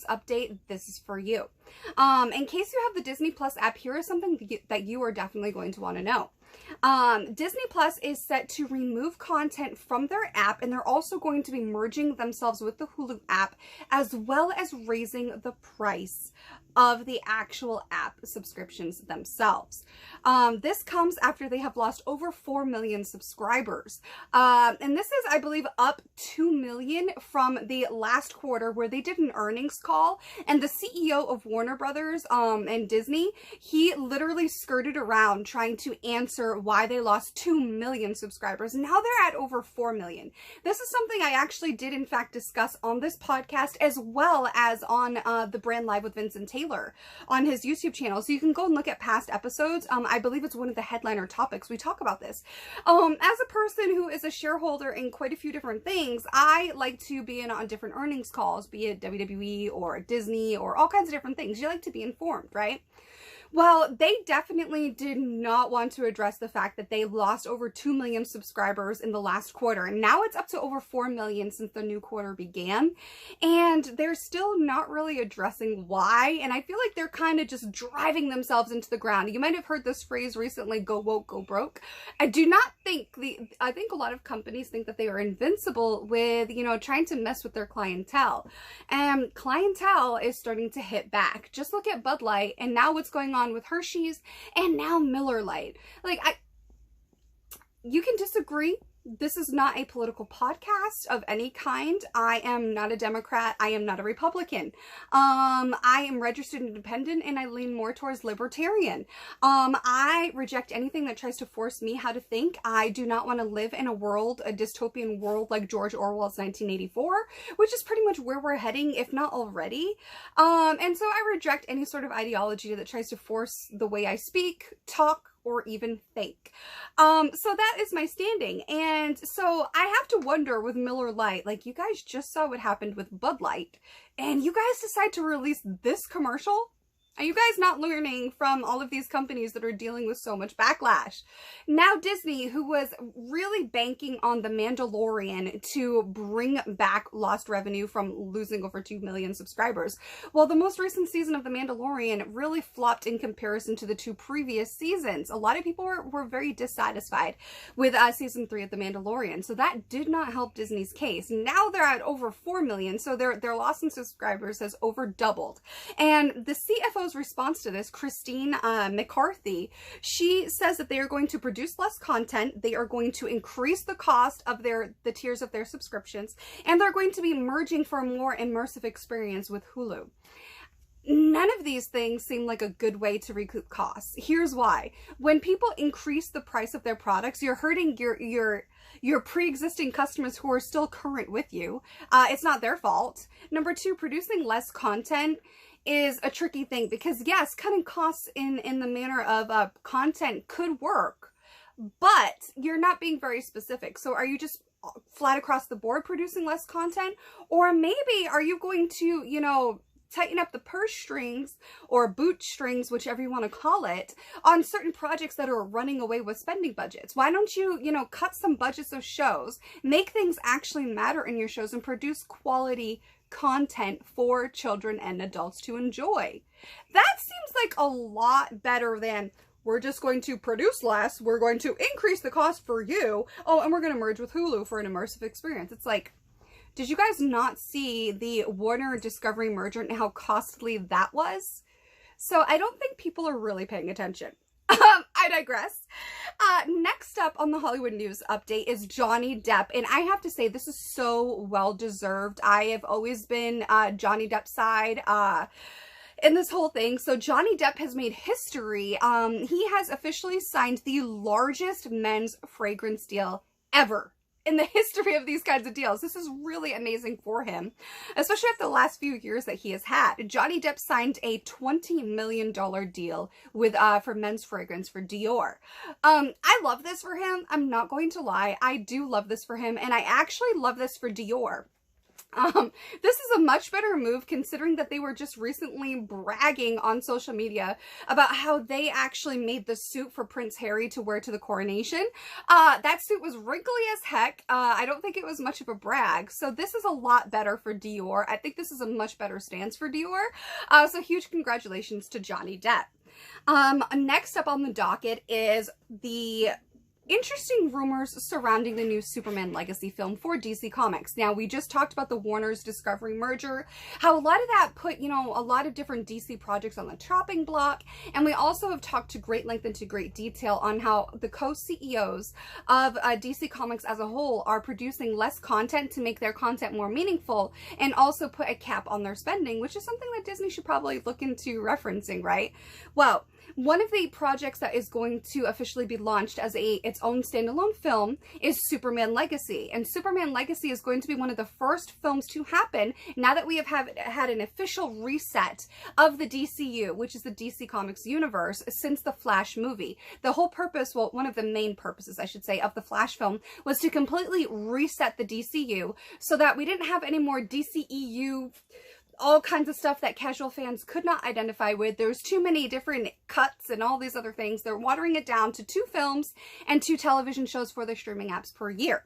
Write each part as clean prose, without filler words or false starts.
update, this is for you. In case you have the Disney Plus app, here is something that you are definitely going to want to know. Disney Plus is set to remove content from their app, and they're also going to be merging themselves with the Hulu app, as well as raising the price of the actual app subscriptions themselves. This comes after they have lost over 4 million subscribers. And this is, I believe, up 2 million from the last quarter where they did an earnings call, and the CEO of Warner Brothers and Disney, he literally skirted around trying to answer why they lost 2 million subscribers. Now they're at over 4 million. This is something I actually did in fact discuss on this podcast, as well as on the Brand Live with Vince and Taeler on his YouTube channel. So you can go and look at past episodes. I believe it's one of the headliner topics. We talk about this. As a person who is a shareholder in quite a few different things, I like to be in on different earnings calls, be it WWE or Disney or all kinds of different things. You like to be informed, right? Well, they definitely did not want to address the fact that they lost over 2 million subscribers in the last quarter. And now it's up to over 4 million since the new quarter began. And they're still not really addressing why. And I feel like they're kind of just driving themselves into the ground. You might have heard this phrase recently, go woke, go broke. I do not think I think a lot of companies think that they are invincible with, you know, trying to mess with their clientele. And clientele is starting to hit back. Just look at Bud Light and now what's going on with Hershey's and now Miller Lite. Like, you can disagree. This is not a political podcast of any kind. I am not a Democrat. I am not a Republican. I am registered independent and I lean more towards libertarian. I reject anything that tries to force me how to think. I do not want to live in a world, a dystopian world like George Orwell's 1984, which is pretty much where we're heading, if not already. And so I reject any sort of ideology that tries to force the way I speak, talk, or even think. So that is my standing. And so I have to wonder with Miller Lite, like, you guys just saw what happened with Bud Light, and you guys decide to release this commercial? Are you guys not learning from all of these companies that are dealing with so much backlash? Now Disney, who was really banking on The Mandalorian to bring back lost revenue from losing over 2 million subscribers, well, the most recent season of The Mandalorian really flopped in comparison to the 2 previous seasons. A lot of people were very dissatisfied with season 3 of The Mandalorian, so that did not help Disney's case. Now they're at over 4 million, so their loss in subscribers has over doubled. And the CFO response to this, Christine McCarthy, she says that they are going to produce less content, they are going to increase the cost of the tiers of their subscriptions, and they're going to be merging for a more immersive experience with Hulu. None of these things seem like a good way to recoup costs. Here's why. When people increase the price of their products, you're hurting your pre-existing customers who are still current with you. It's not their fault. Number 2, producing less content is a tricky thing because, yes, cutting costs in the manner of content could work, but you're not being very specific. So are you just flat across the board producing less content? Or maybe are you going to, you know, tighten up the purse strings or boot strings, whichever you want to call it, on certain projects that are running away with spending budgets? Why don't you, you know, cut some budgets of shows, make things actually matter in your shows, and produce quality content for children and adults to enjoy? That seems like a lot better than, we're just going to produce less, we're going to increase the cost for you, oh, and we're going to merge with Hulu for an immersive experience. It's like, did you guys not see the Warner Discovery merger and how costly that was? So I don't think people are really paying attention. I digress. Next up on the Hollywood news update is Johnny Depp. And I have to say, this is so well deserved. I have always been Johnny Depp's side in this whole thing. So Johnny Depp has made history. He has officially signed the largest men's fragrance deal ever in the history of these kinds of deals. This is really amazing for him, especially after the last few years that he has had. Johnny Depp signed a $20 million deal with for men's fragrance for Dior. I love this for him. I'm not going to lie. I do love this for him, and I actually love this for Dior. This is a much better move considering that they were just recently bragging on social media about how they actually made the suit for Prince Harry to wear to the coronation. That suit was wrinkly as heck. I don't think it was much of a brag. So this is a lot better for Dior. I think this is a much better stance for Dior. So huge congratulations to Johnny Depp. Next up on the docket is the interesting rumors surrounding the new Superman Legacy film for DC Comics. Now, we just talked about the Warner's Discovery merger, how a lot of that put, you know, a lot of different DC projects on the chopping block, and we also have talked to great length and to great detail on how the co-CEOs of DC Comics as a whole are producing less content to make their content more meaningful, and also put a cap on their spending, which is something that Disney should probably look into referencing, right? Well, one of the projects that is going to officially be launched as its own standalone film is Superman Legacy. And Superman Legacy is going to be one of the first films to happen now that we have had an official reset of the DCU, which is the DC Comics universe, since the Flash movie. The whole purpose, well, one of the main purposes, I should say, of the Flash film was to completely reset the DCU so that we didn't have any more DCEU all kinds of stuff that casual fans could not identify with. There's too many different cuts and all these other things. They're watering it down to 2 films and 2 television shows for their streaming apps per year.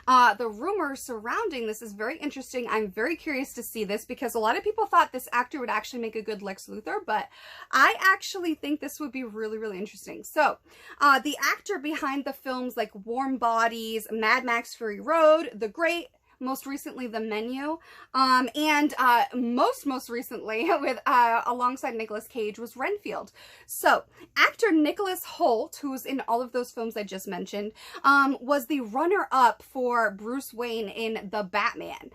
The rumors surrounding this is very interesting. I'm very curious to see this because a lot of people thought this actor would actually make a good Lex Luthor, but I actually think this would be really, really interesting. So, the actor behind the films like Warm Bodies, Mad Max Fury Road, The Great, most recently The Menu, and most recently with alongside Nicolas Cage was Renfield. So actor Nicholas Hoult, who's in all of those films I just mentioned, was the runner-up for Bruce Wayne in The Batman.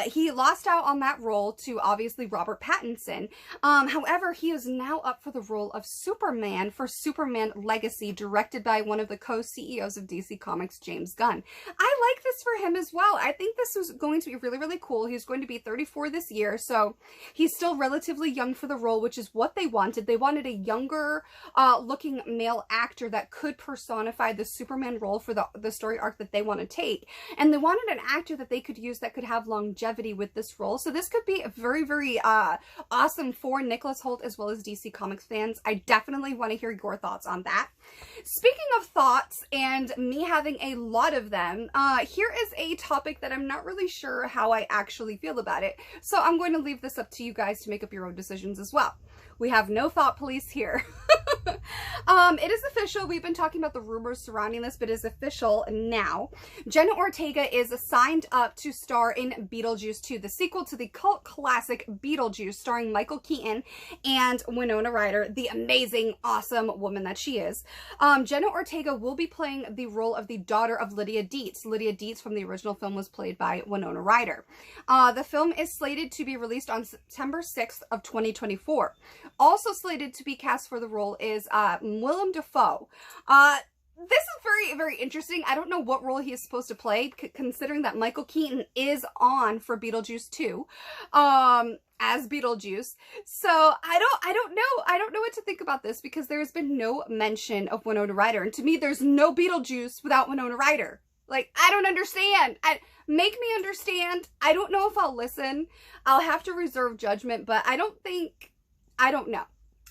He lost out on that role to obviously Robert Pattinson. However, he is now up for the role of Superman for Superman Legacy, directed by one of the co-CEOs of DC Comics, James Gunn. I like this for him as well. I think this was going to be really, really cool. He's going to be 34 this year, so he's still relatively young for the role, which is what they wanted. They wanted a younger looking male actor that could personify the Superman role for the story arc that they want to take. And they wanted an actor that they could use that could have longevity with this role. So this could be very, very awesome for Nicholas Hoult as well as DC Comics fans. I definitely want to hear your thoughts on that. Speaking of thoughts and me having a lot of them, here is a topic that I'm not really sure how I actually feel about it. So I'm going to leave this up to you guys to make up your own decisions as well. We have no thought police here. It is official. We've been talking about the rumors surrounding this, but it is official now. Jenna Ortega is signed up to star in Beetlejuice 2, the sequel to the cult classic Beetlejuice, starring Michael Keaton and Winona Ryder, the amazing, awesome woman that she is. Jenna Ortega will be playing the role of the daughter of Lydia Dietz. Lydia Dietz from the original film was played by Winona Ryder. The film is slated to be released on September 6th of 2024. Also slated to be cast for the role is Willem Dafoe. This is very, very interesting. I don't know what role he is supposed to play, considering that Michael Keaton is on for Beetlejuice 2, as Beetlejuice. So I don't know. I don't know what to think about this because there's been no mention of Winona Ryder. And to me, there's no Beetlejuice without Winona Ryder. Like, I don't understand. Make me understand. I don't know if I'll listen. I'll have to reserve judgment, but I don't know.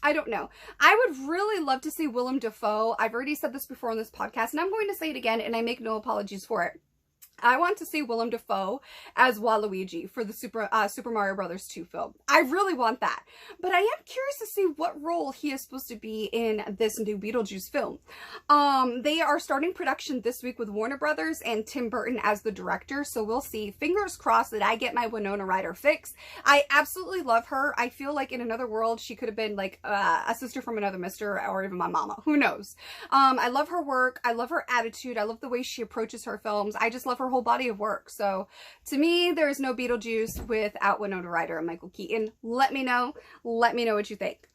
I don't know. I would really love to see Willem Dafoe. I've already said this before on this podcast, and I'm going to say it again, and I make no apologies for it. I want to see Willem Dafoe as Waluigi for the Super Mario Bros. 2 film. I really want that. But I am curious to see what role he is supposed to be in this new Beetlejuice film. They are starting production this week with Warner Brothers and Tim Burton as the director, so we'll see. Fingers crossed that I get my Winona Ryder fix. I absolutely love her. I feel like in another world she could have been like a sister from another mister, or even my mama. Who knows? I love her work. I love her attitude. I love the way she approaches her films. I just love her whole body of work. So to me, there is no Beetlejuice without Winona Ryder and Michael Keaton. Let me know what you think.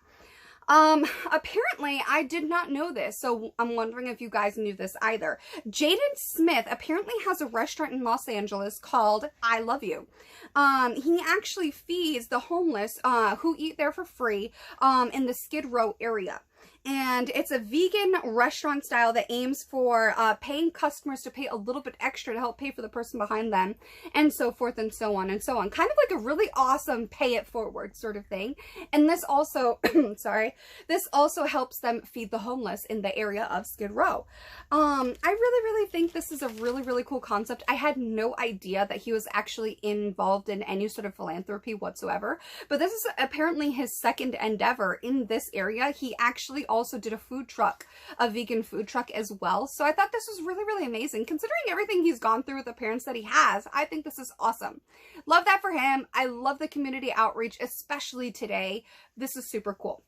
Apparently I did not know this, so I'm wondering if you guys knew this either. Jaden Smith apparently has a restaurant in Los Angeles called I Love You. He actually feeds the homeless who eat there for free in the Skid Row area. And it's a vegan restaurant style that aims for paying customers to pay a little bit extra to help pay for the person behind them, and so forth and so on and so on. Kind of like a really awesome pay it forward sort of thing. And this also, sorry, this also helps them feed the homeless in the area of Skid Row. I really think this is a really cool concept. I had no idea that he was actually involved in any sort of philanthropy whatsoever, but this is apparently his second endeavor in this area. He actually also did a food truck, a vegan food truck as well. So I thought this was really amazing. Considering everything he's gone through with the parents that he has, I think this is awesome. Love that for him. I love the community outreach, especially today. This is super cool.